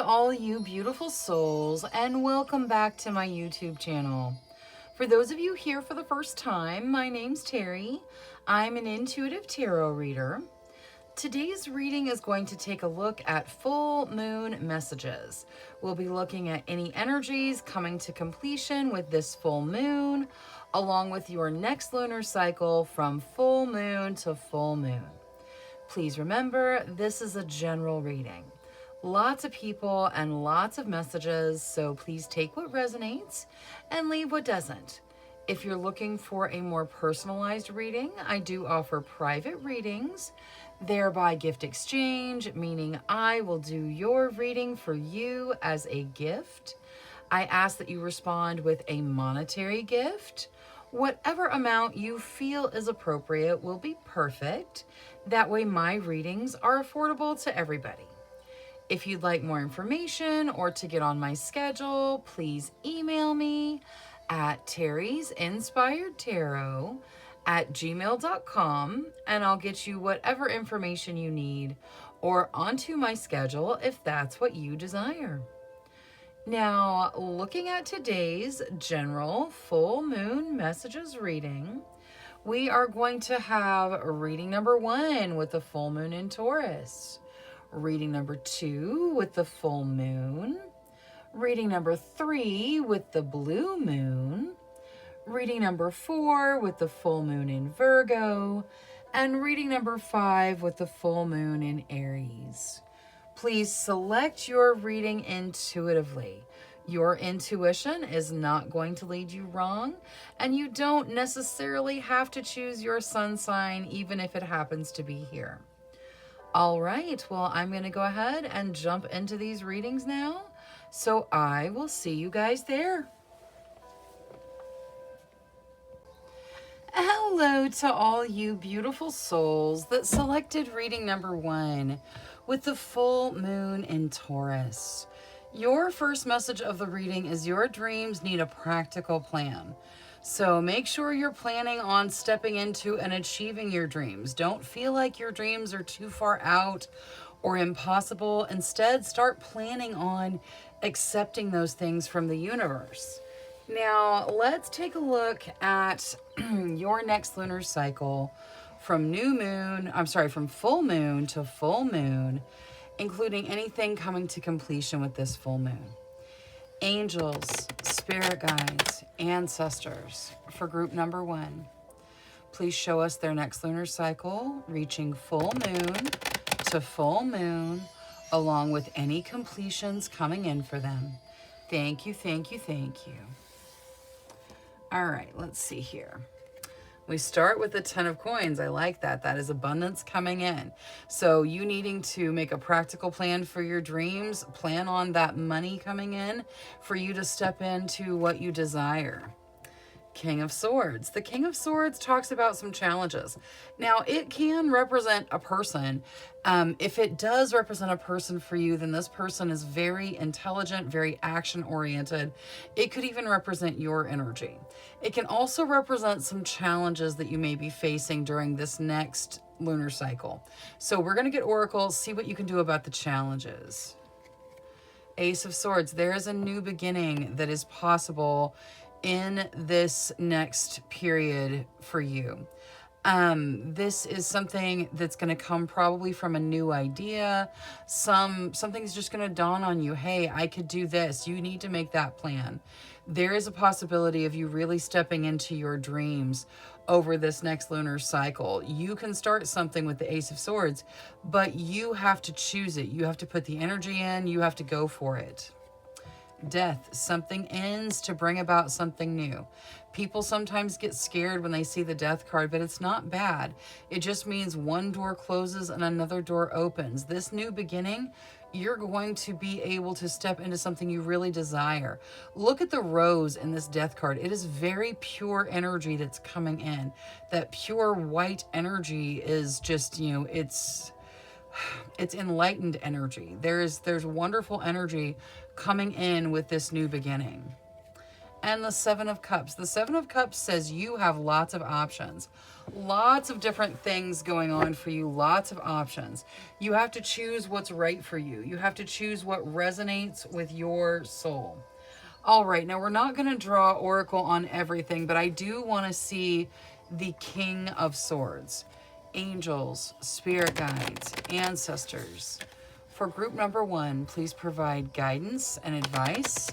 to all you beautiful souls, and welcome back to my YouTube channel. For those of you here for the first time, my name's Cheri. I'm an intuitive tarot reader. Today's reading is going to take a look at full moon messages. We'll be looking at any energies coming to completion with this full moon, along with your next lunar cycle from full moon to full moon. Please remember, this is a general reading. Lots of people and lots of messages, so please take what resonates and leave what doesn't. If you're looking for a more personalized reading, I do offer private readings, thereby gift exchange, meaning I will do your reading for you as a gift. I ask that you respond with a monetary gift. Whatever amount you feel is appropriate will be perfect. That way my readings are affordable to everybody. If you'd like more information or to get on my schedule, please email me at terrysinspiredtarot@gmail.com and I'll get you whatever information you need or onto my schedule if that's what you desire. Now, looking at today's general full moon messages reading, we are going to have reading number 1 with the full moon in Taurus. Reading number 2 with the full moon, reading number 3 with the blue moon, reading number 4 with the full moon in Virgo, and reading number 5 with the full moon in Aries. Please select your reading intuitively. Your intuition is not going to lead you wrong, and you don't necessarily have to choose your sun sign, even if it happens to be here. All right, well, I'm going to go ahead and jump into these readings now. So I will see you guys there. Hello to all you beautiful souls that selected reading number 1 with the full moon in Taurus. Your first message of the reading is your dreams need a practical plan. So make sure you're planning on stepping into and achieving your dreams. Don't feel like your dreams are too far out or impossible. Instead, start planning on accepting those things from the universe. Now, let's take a look at your next lunar cycle from full moon to full moon, including anything coming to completion with this full moon. Angels, spirit guides, ancestors for group number 1. Please show us their next lunar cycle, reaching full moon to full moon, along with any completions coming in for them. Thank you, thank you, thank you. All right, let's see here. We start with the 10 of coins. I like that. That is abundance coming in. So you needing to make a practical plan for your dreams, plan on that money coming in for you to step into what you desire. King of Swords. The King of Swords talks about some challenges. Now, it can represent a person. If it does represent a person for you, then this person is very intelligent, very action-oriented. It could even represent your energy. It can also represent some challenges that you may be facing during this next lunar cycle. So we're going to get Oracle, see what you can do about the challenges. Ace of Swords. There is a new beginning that is possible in this next period for you. This is something that's going to come probably from a new idea. Something's just going to dawn on you. Hey, I could do this. You need to make that plan. There is a possibility of you really stepping into your dreams over this next lunar cycle. You can start something with the Ace of Swords, but you have to choose it. You have to put the energy in. You have to go for it. Death. Something ends to bring about something new. People sometimes get scared when they see the death card, but it's not bad. It just means one door closes and another door opens. This new beginning, you're going to be able to step into something you really desire. Look at the rose in this death card. It is very pure energy that's coming in. That pure white energy is just, it's enlightened energy. There's wonderful energy coming in with this new beginning. and the Seven of Cups. The Seven of Cups says you have lots of options, lots of different things going on for you, lots of options. You have to choose what's right for you. You have to choose what resonates with your soul. All right, now we're not going to draw Oracle on everything, but I do want to see the King of Swords. Angels, spirit guides, ancestors. For group number 1, please provide guidance and advice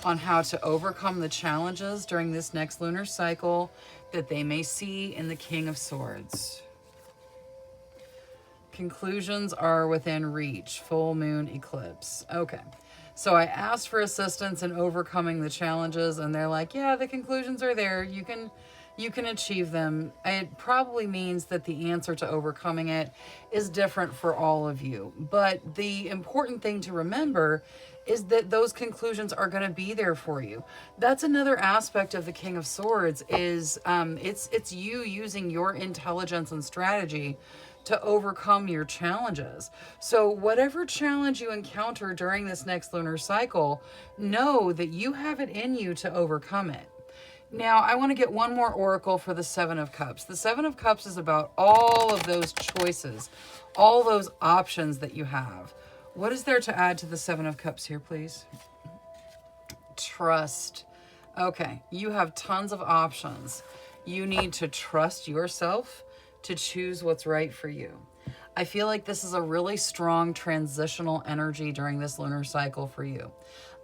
on how to overcome the challenges during this next lunar cycle that they may see in the King of Swords. Conclusions are within reach. Full moon eclipse. Okay. So I asked for assistance in overcoming the challenges, and they're like, yeah, the conclusions are there. You can achieve them. It probably means that the answer to overcoming it is different for all of you. But the important thing to remember is that those conclusions are going to be there for you. That's another aspect of the King of Swords is it's you using your intelligence and strategy to overcome your challenges. So whatever challenge you encounter during this next lunar cycle, know that you have it in you to overcome it. Now, I want to get one more oracle for the Seven of Cups. The Seven of Cups is about all of those choices, all those options that you have. What is there to add to the Seven of Cups here, please? Trust. Okay, you have tons of options. You need to trust yourself to choose what's right for you. I feel like this is a really strong transitional energy during this lunar cycle for you.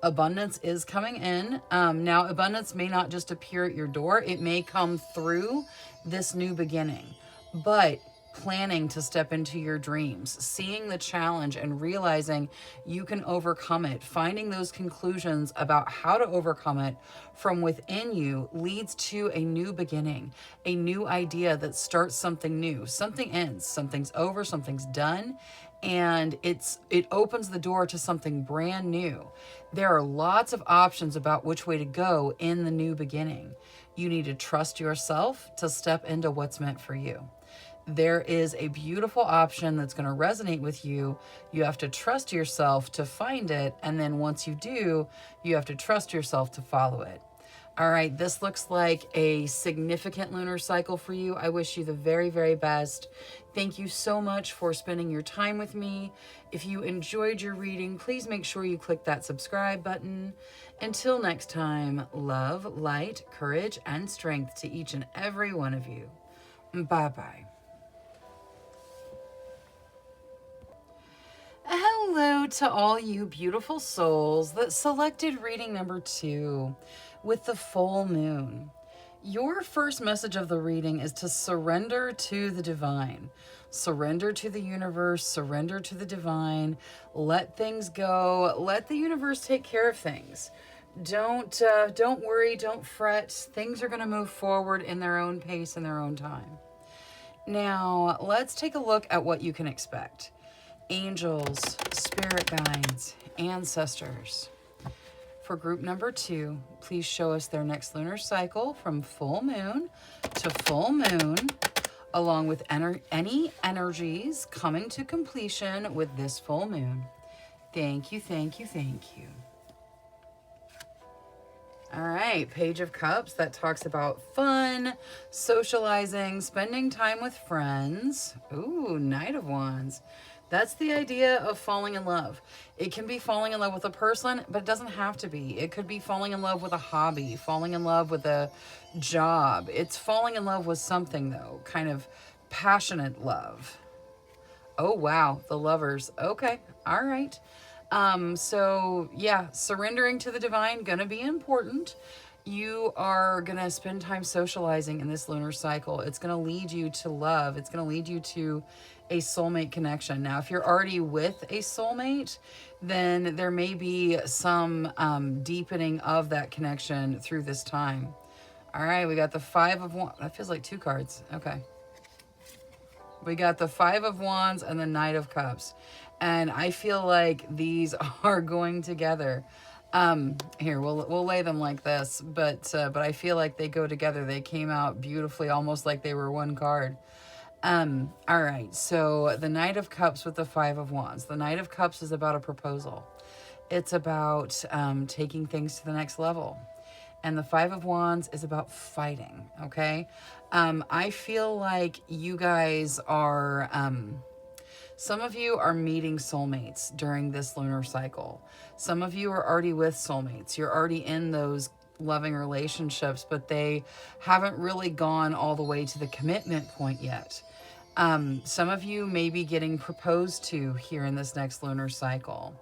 Abundance is coming in. Now, abundance may not just appear at your door. It may come through this new beginning. But planning to step into your dreams, seeing the challenge and realizing you can overcome it, finding those conclusions about how to overcome it from within you leads to a new beginning, a new idea that starts something new. Something ends, something's over, something's done, and it opens the door to something brand new. There are lots of options about which way to go in the new beginning. You need to trust yourself to step into what's meant for you. There is a beautiful option that's going to resonate with you. You have to trust yourself to find it. And then once you do, you have to trust yourself to follow it. All right, this looks like a significant lunar cycle for you. I wish you the very, very best. Thank you so much for spending your time with me. If you enjoyed your reading, please make sure you click that subscribe button. Until next time, love, light, courage, and strength to each and every one of you. Bye-bye. Hello to all you beautiful souls that selected reading number 2 with the full moon. Your first message of the reading is to surrender to the divine. Surrender to the universe, surrender to the divine. Let things go. Let the universe take care of things. Don't worry, don't fret. Things are going to move forward in their own pace, in their own time. Now, let's take a look at what you can expect. Angels, spirit guides, ancestors. For group number 2, please show us their next lunar cycle from full moon to full moon, along with any energies coming to completion with this full moon. Thank you, thank you, thank you. All right, Page of Cups, that talks about fun, socializing, spending time with friends. Ooh, Knight of Wands. That's the idea of falling in love. It can be falling in love with a person, but it doesn't have to be. It could be falling in love with a hobby, falling in love with a job. It's falling in love with something, though, kind of passionate love. Oh, wow, the Lovers. Okay, all right. So yeah, surrendering to the divine, gonna be important. You are gonna spend time socializing in this lunar cycle. It's gonna lead you to love. It's gonna lead you to a soulmate connection. Now, if you're already with a soulmate, then there may be some deepening of that connection through this time. All right, we got the Five of Wands. That feels like 2 cards. Okay. We got the Five of Wands and the Knight of Cups. And I feel like these are going together. Here, we'll lay them like this, but I feel like they go together. They came out beautifully, almost like they were one card. All right, so the Knight of Cups with the Five of Wands. The Knight of Cups is about a proposal. It's about taking things to the next level. And the Five of Wands is about fighting, okay? I feel like you guys are, some of you are meeting soulmates during this lunar cycle. Some of you are already with soulmates. You're already in those loving relationships, but they haven't really gone all the way to the commitment point yet. Some of you may be getting proposed to here in this next lunar cycle.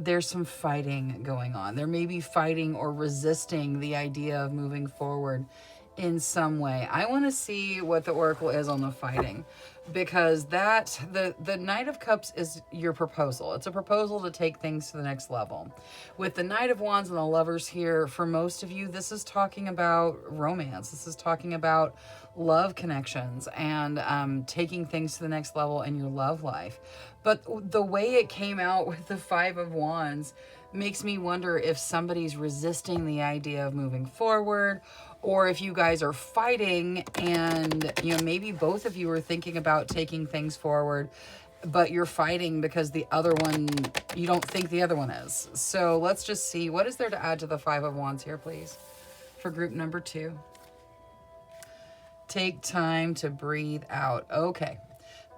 There's some fighting going on. There may be fighting or resisting the idea of moving forward in some way. I want to see what the oracle is on the fighting, because the Knight of Cups is your proposal. It's a proposal to take things to the next level. With the Knight of Wands and the Lovers here, for most of you, this is talking about romance. This is talking about love connections and taking things to the next level in your love life. But the way it came out with the Five of Wands makes me wonder if somebody's resisting the idea of moving forward, or if you guys are fighting and, you know, maybe both of you are thinking about taking things forward, but you're fighting because the other one, you don't think the other one is. So let's just see, what is there to add to the Five of Wands here, please, for group number 2? Take time to breathe out. Okay.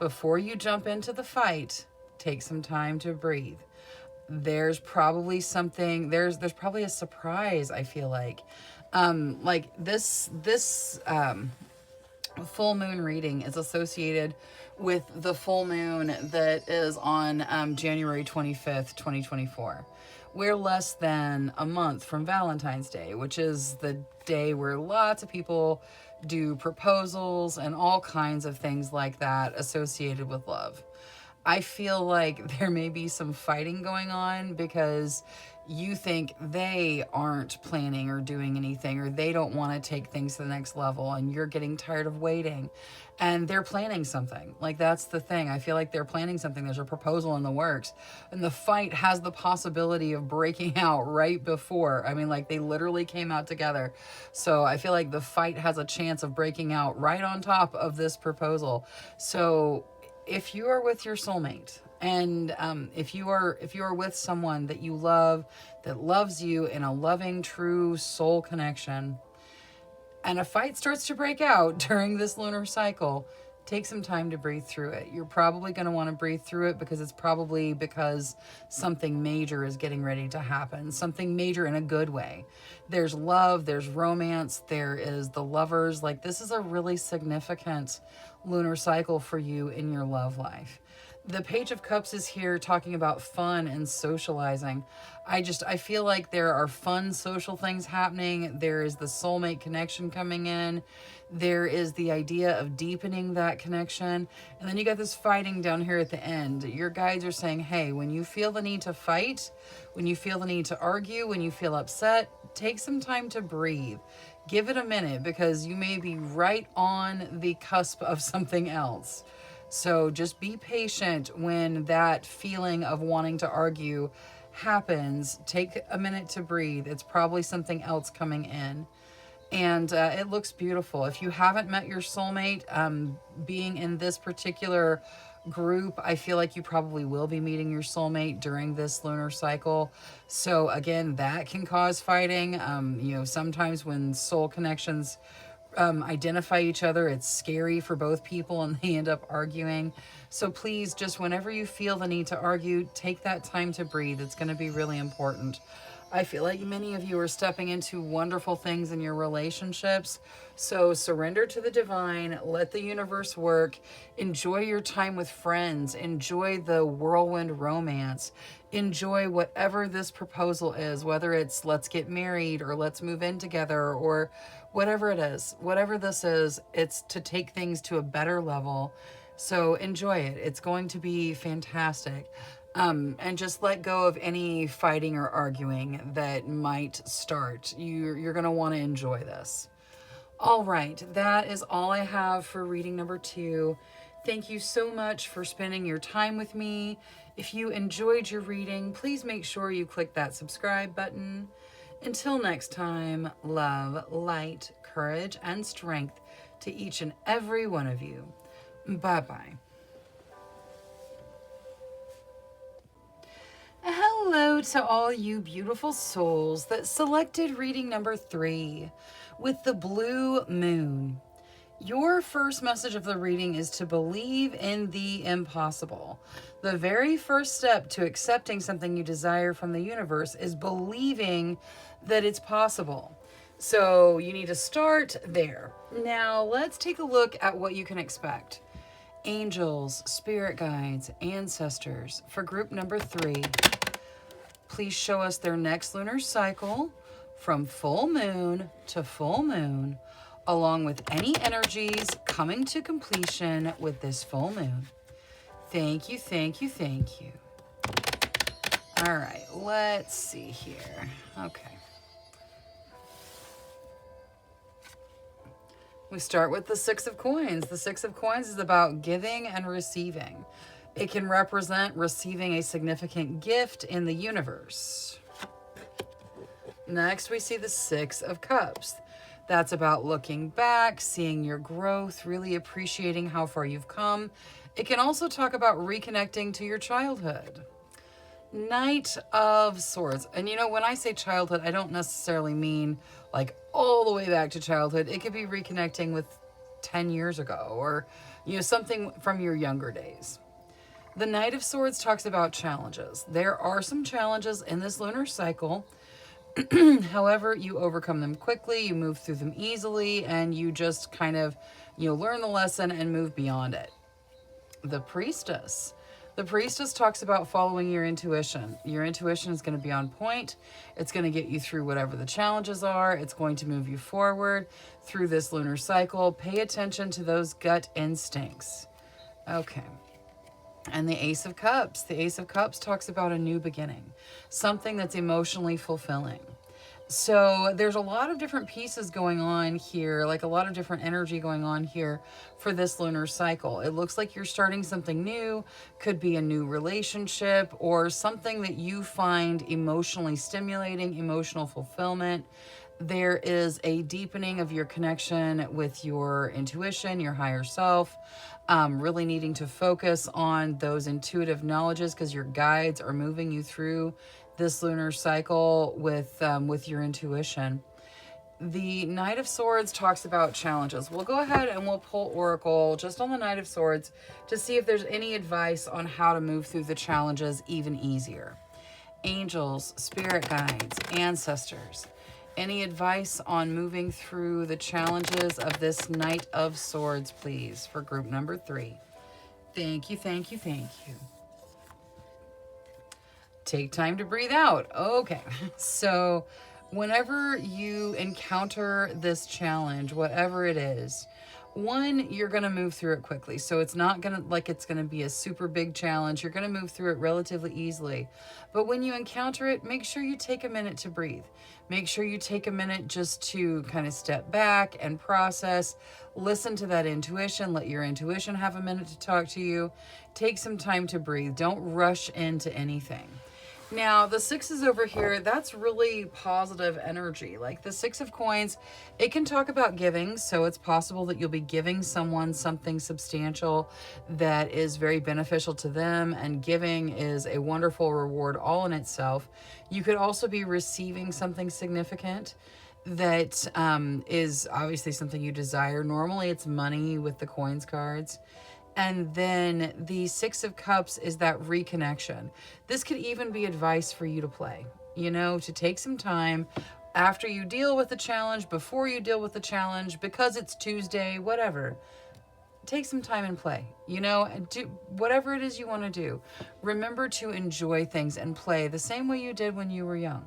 Before you jump into the fight, take some time to breathe. There's probably something, there's probably a surprise, I feel like. This full moon reading is associated with the full moon that is on January 25th, 2024. We're less than a month from Valentine's Day, which is the day where lots of people do proposals and all kinds of things like that associated with love. I feel like there may be some fighting going on because you think they aren't planning or doing anything, or they don't want to take things to the next level, and you're getting tired of waiting, and they're planning something. Like, that's the thing. I feel like they're planning something. There's a proposal in the works, and the fight has the possibility of breaking out right before. I mean, like, they literally came out together. So I feel like the fight has a chance of breaking out right on top of this proposal. So if you are with your soulmate, and if you are with someone that you love, that loves you in a loving, true soul connection, and a fight starts to break out during this lunar cycle, take some time to breathe through it. You're probably going to want to breathe through it because it's probably because something major is getting ready to happen. Something major in a good way. There's love, there's romance, there is the Lovers. Like, this is a really significant lunar cycle for you in your love life. The Page of Cups is here talking about fun and socializing. I feel like there are fun social things happening. There is the soulmate connection coming in. There is the idea of deepening that connection. And then you got this fighting down here at the end. Your guides are saying, hey, when you feel the need to fight, when you feel the need to argue, when you feel upset, take some time to breathe. Give it a minute, because you may be right on the cusp of something else. So just be patient when that feeling of wanting to argue happens. Take a minute to breathe. It's probably something else coming in. And it looks beautiful. If you haven't met your soulmate, being in this particular group, I feel like you probably will be meeting your soulmate during this lunar cycle. So again, that can cause fighting. Sometimes when soul connections identify each other, it's scary for both people and they end up arguing. So please, just whenever you feel the need to argue, take that time to breathe. It's going to be really important. I feel like many of you are stepping into wonderful things in your relationships. So surrender to the divine, let the universe work, enjoy your time with friends, enjoy the whirlwind romance, enjoy whatever this proposal is, whether it's let's get married or let's move in together or whatever it is. Whatever this is, it's to take things to a better level. So enjoy it. It's going to be fantastic. And just let go of any fighting or arguing that might start. You're going to want to enjoy this. All right, that is all I have for reading number 2. Thank you so much for spending your time with me. If you enjoyed your reading, please make sure you click that subscribe button. Until next time, love, light, courage, and strength to each and every one of you. Bye-bye. Hello. Hello to all you beautiful souls that selected reading number 3 with the blue moon. Your first message of the reading is to believe in the impossible. The very first step to accepting something you desire from the universe is believing that it's possible. So you need to start there. Now let's take a look at what you can expect. Angels, spirit guides, ancestors for group number 3. Please show us their next lunar cycle from full moon to full moon, along with any energies coming to completion with this full moon. Thank you, thank you, thank you. All right, let's see here. Okay. We start with the Six of Coins. The Six of Coins is about giving and receiving. It can represent receiving a significant gift in the universe. Next, we see the Six of Cups. That's about looking back, seeing your growth, really appreciating how far you've come. It can also talk about reconnecting to your childhood. Knight of Swords. And you know, when I say childhood, I don't necessarily mean like all the way back to childhood. It could be reconnecting with 10 years ago or, you know, something from your younger days. The Knight of Swords talks about challenges. There are some challenges in this lunar cycle. However, you overcome them quickly, you move through them easily, and you just kind of, you know, learn the lesson and move beyond it. The Priestess. The Priestess talks about following your intuition. Your intuition is going to be on point. It's going to get you through whatever the challenges are. It's going to move you forward through this lunar cycle. Pay attention to those gut instincts. Okay. And the Ace of Cups. The Ace of Cups talks about a new beginning, something that's emotionally fulfilling. So there's a lot of different pieces going on here, like a lot of different energy going on here for this lunar cycle. It looks like you're starting something new, could be a new relationship or something that you find emotionally stimulating, emotional fulfillment. There is a deepening of your connection with your intuition, your higher self, really needing to focus on those intuitive knowledges because your guides are moving you through this lunar cycle with your intuition. The Knight of Swords talks about challenges. We'll go ahead and we'll pull Oracle just on the Knight of Swords to see if there's any advice on how to move through the challenges even easier. Angels, spirit guides, ancestors. Any advice on moving through the challenges of this Knight of Swords, please, for group number 3. Thank you, thank you, thank you. Take time to breathe out. Okay, so whenever you encounter this challenge, whatever it is, one, you're going to move through it quickly. So it's not going to it's going to be a super big challenge. You're going to move through it relatively easily. But when you encounter it, make sure you take a minute to breathe. Make sure you take a minute just to kind of step back and process. Listen to that intuition. Let your intuition have a minute to talk to you. Take some time to breathe. Don't rush into anything. Now, the sixes over here, that's really positive energy. Like the Six of Coins, it can talk about giving. So it's possible that you'll be giving someone something substantial that is very beneficial to them. And giving is a wonderful reward all in itself. You could also be receiving something significant that is obviously something you desire. Normally it's money with the coins cards. And then the Six of Cups is that reconnection. This could even be advice for you to play, you know, to take some time after you deal with the challenge, before you deal with the challenge, because it's Tuesday, whatever. Take some time and play, you know, and do whatever it is you want to do. Remember to enjoy things and play the same way you did when you were young.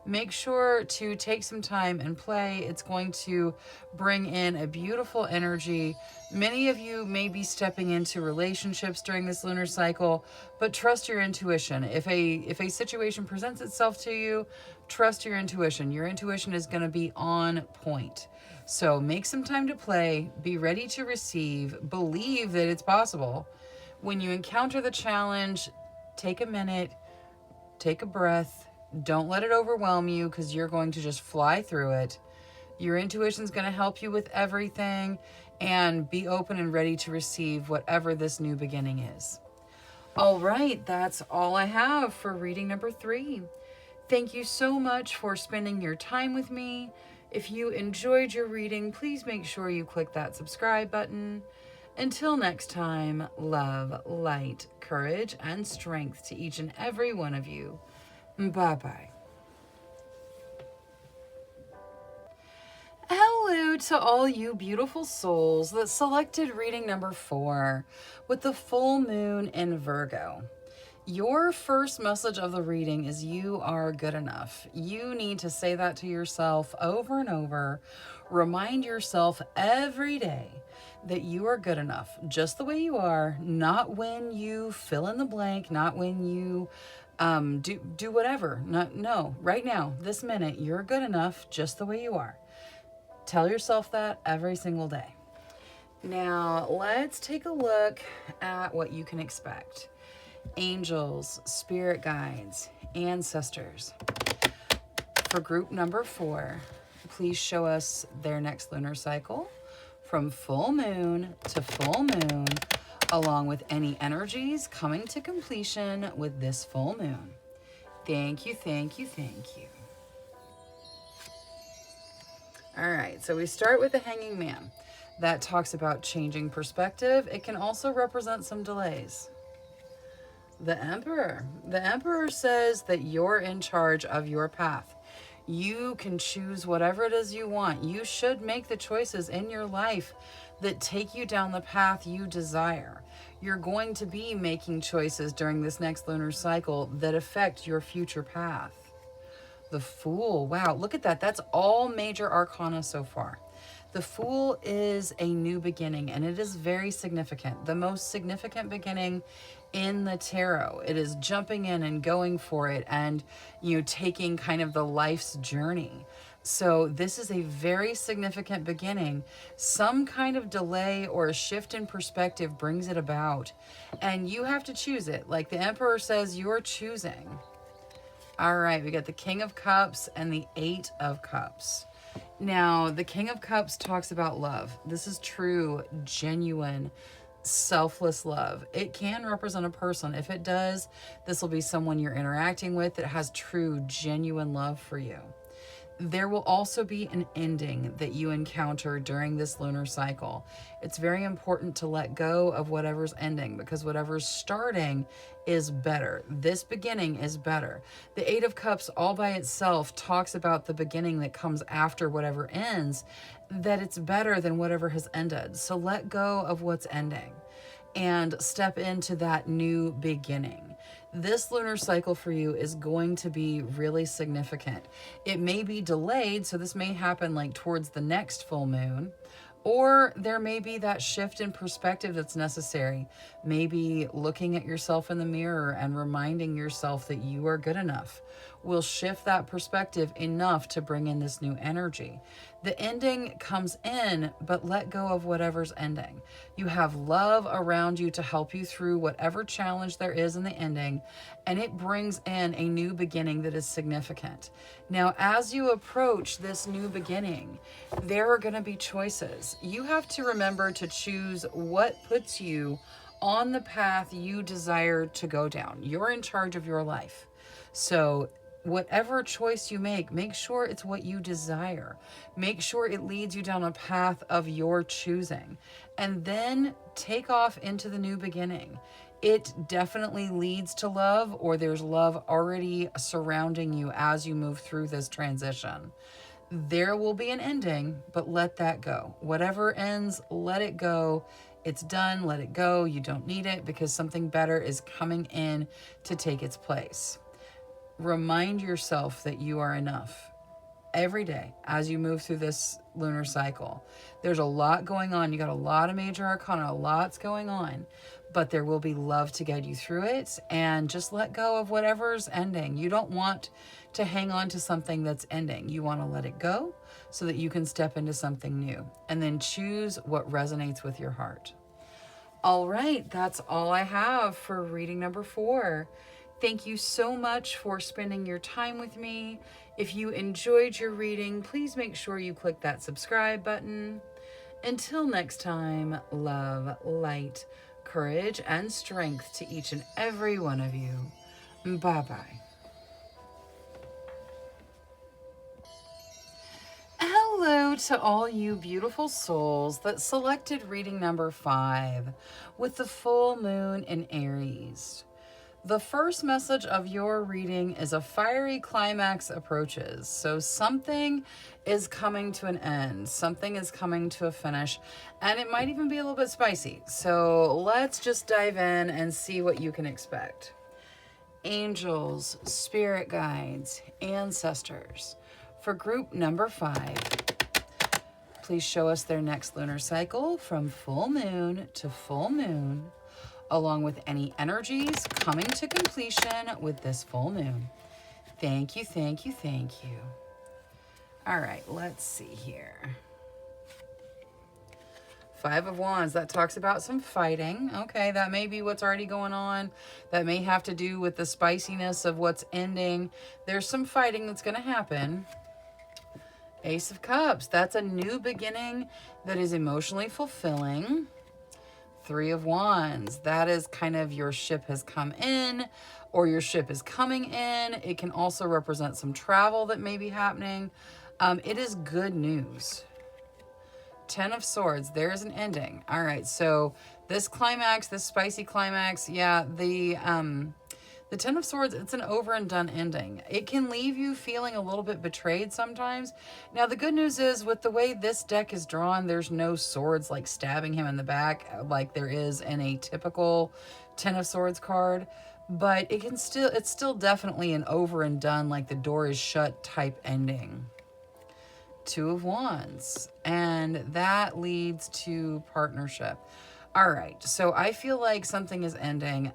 Make sure to take some time and play. It's going to bring in a beautiful energy. Many of you may be stepping into relationships during this lunar cycle, but trust your intuition. If a situation presents itself to you, trust your intuition. Your intuition is going to be on point. So make some time to play. Be ready to receive. Believe that it's possible. When you encounter the challenge, take a minute, take a breath. Don't let it overwhelm you because you're going to just fly through it. Your intuition is going to help you with everything, and be open and ready to receive whatever this new beginning is. All right, that's all I have for reading number 3. Thank you so much for spending your time with me. If you enjoyed your reading, please make sure you click that subscribe button. Until next time, love, light, courage, and strength to each and every one of you. Bye-bye. Hello to all you beautiful souls that selected reading number 4 with the full moon in Virgo. Your first message of the reading is you are good enough. You need to say that to yourself over and over. Remind yourself every day that you are good enough, just the way you are, not when you fill in the blank, not when you do whatever. No, right now, this minute, you're good enough just the way you are. Tell yourself that every single day. Now, let's take a look at what you can expect. Angels, spirit guides, ancestors. For group number 4, please show us their next lunar cycle from full moon to full moon, along with any energies coming to completion with this full moon. Thank you, thank you, thank you. All right, so we start with the Hanging Man. That talks about changing perspective. It can also represent some delays. The Emperor. The Emperor says that you're in charge of your path. You can choose whatever it is you want. You should make the choices in your life that take you down the path you desire. You're going to be making choices during this next lunar cycle that affect your future path. The Fool. Wow, look at that. That's all major arcana so far. The Fool is a new beginning, and it is very significant. The most significant beginning in the tarot. It is jumping in and going for it and, taking kind of the life's journey. So this is a very significant beginning. Some kind of delay or a shift in perspective brings it about, and you have to choose it. Like the Emperor says, you're choosing. All right, we got the King of Cups and the 8 of Cups. Now, the King of Cups talks about love. This is true, genuine, selfless love. It can represent a person. If it does, this will be someone you're interacting with that has true, genuine love for you. There will also be an ending that you encounter during this lunar cycle. It's very important to let go of whatever's ending, because whatever's starting is better. This beginning is better. The 8 of Cups all by itself talks about the beginning that comes after whatever ends, that it's better than whatever has ended. So let go of what's ending and step into that new beginning. This lunar cycle for you is going to be really significant. It may be delayed, so this may happen like towards the next full moon, or there may be that shift in perspective that's necessary. Maybe looking at yourself in the mirror and reminding yourself that you are good enough will shift that perspective enough to bring in this new energy. The ending comes in, but let go of whatever's ending. You have love around you to help you through whatever challenge there is in the ending, and it brings in a new beginning that is significant. Now, as you approach this new beginning, there are going to be choices. You have to remember to choose what puts you on the path you desire to go down. You're in charge of your life. So whatever choice you make sure it's what you desire. Make sure it leads you down a path of your choosing. And then take off into the new beginning. It definitely leads to love, or there's love already surrounding you as you move through this transition. There will be an ending, but let that go. Whatever ends, let it go. It's done, let it go. You don't need it, because something better is coming in to take its place. Remind yourself that you are enough every day as you move through this lunar cycle. There's a lot going on. You got a lot of major arcana, a lot's going on, but there will be love to guide you through it, and just let go of whatever's ending. You don't want to hang on to something that's ending. You want to let it go so that you can step into something new, and then choose what resonates with your heart. All right, that's all I have for reading number 4. Thank you so much for spending your time with me. If you enjoyed your reading, please make sure you click that subscribe button. Until next time, love, light, courage, and strength to each and every one of you. Bye-bye. Hello to all you beautiful souls that selected reading number 5 with the full moon in Aries. The first message of your reading is a fiery climax approaches. So something is coming to an end. Something is coming to a finish. And it might even be a little bit spicy. So let's just dive in and see what you can expect. Angels, spirit guides, ancestors. For group number 5, please show us their next lunar cycle from full moon to full moon, along with any energies coming to completion with this full moon. Thank you, thank you, thank you. All right, let's see here. 5 of Wands, that talks about some fighting. Okay, that may be what's already going on. That may have to do with the spiciness of what's ending. There's some fighting that's going to happen. Ace of Cups, that's a new beginning that is emotionally fulfilling. 3 of Wands, that is kind of your ship has come in or your ship is coming in. It can also represent some travel that may be happening. It is good news. 10 of Swords, there's an ending. All right, so this climax, this spicy climax, yeah, the 10 of Swords, it's an over and done ending. It can leave you feeling a little bit betrayed sometimes. Now, the good news is with the way this deck is drawn, there's no swords like stabbing him in the back like there is in a typical 10 of Swords card. But it's still definitely an over and done, like the door is shut type ending. 2 of Wands, and that leads to partnership. All right, so I feel like something is ending.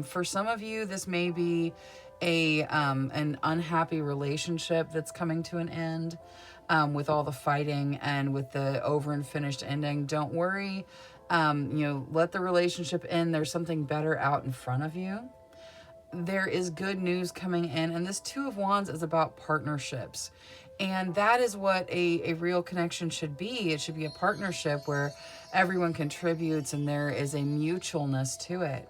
For some of you, this may be an unhappy relationship that's coming to an end with all the fighting and with the over and finished ending. Don't worry, let the relationship end. There's something better out in front of you. There is good news coming in, and this 2 of Wands is about partnerships. And that is what a real connection should be. It should be a partnership where everyone contributes and there is a mutualness to it.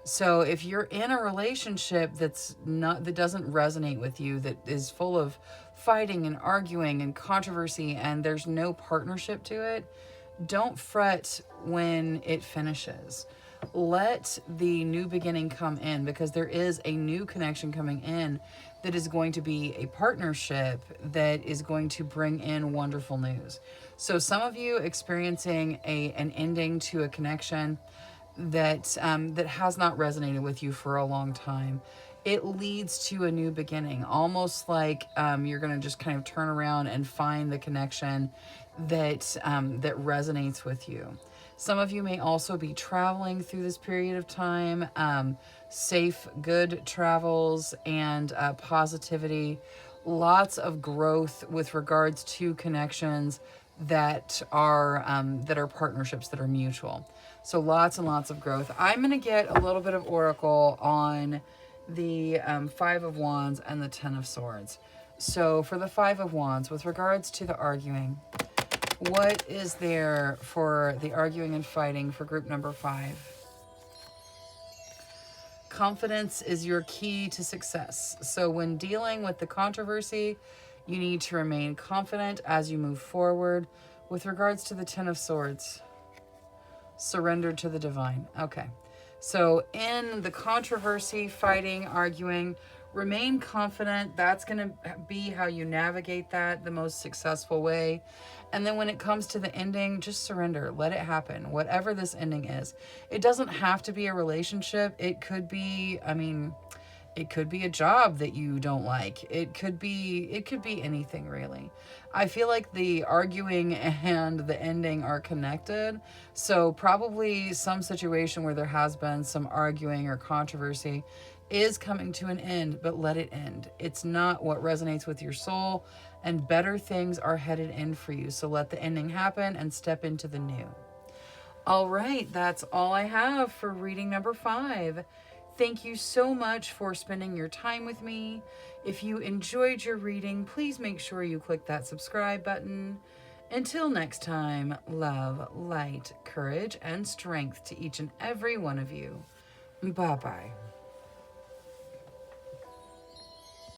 So if you're in a relationship that doesn't resonate with you, that is full of fighting and arguing and controversy, and there's no partnership to it, don't fret when it finishes. Let the new beginning come in, because there is a new connection coming in that is going to be a partnership that is going to bring in wonderful news. So some of you experiencing an ending to a connection that has not resonated with you for a long time, it leads to a new beginning, almost like you're going to just kind of turn around and find the connection that resonates with you. Some of you may also be traveling through this period of time. Safe, good travels and positivity. Lots of growth with regards to connections that are partnerships that are mutual. So lots and lots of growth. I'm going to get a little bit of oracle on the 5 of Wands and the 10 of Swords. So for the 5 of Wands, with regards to the arguing, what is there for the arguing and fighting for group number 5? Confidence is your key to success. So when dealing with the controversy, you need to remain confident as you move forward. With regards to the 10 of Swords, surrender to the divine. Okay. So in the controversy, fighting, arguing, remain confident. That's going to be how you navigate that the most successful way. And then when it comes to the ending, just surrender. Let it happen. Whatever this ending is. It doesn't have to be a relationship. It could be, it could be a job that you don't like. It could be anything really. I feel like the arguing and the ending are connected. So probably some situation where there has been some arguing or controversy is coming to an end, but let it end. It's not what resonates with your soul, and better things are headed in for you. So let the ending happen and step into the new. All right, that's all I have for reading number 5. Thank you so much for spending your time with me. If you enjoyed your reading, please make sure you click that subscribe button. Until next time, love, light, courage, and strength to each and every one of you. Bye-bye.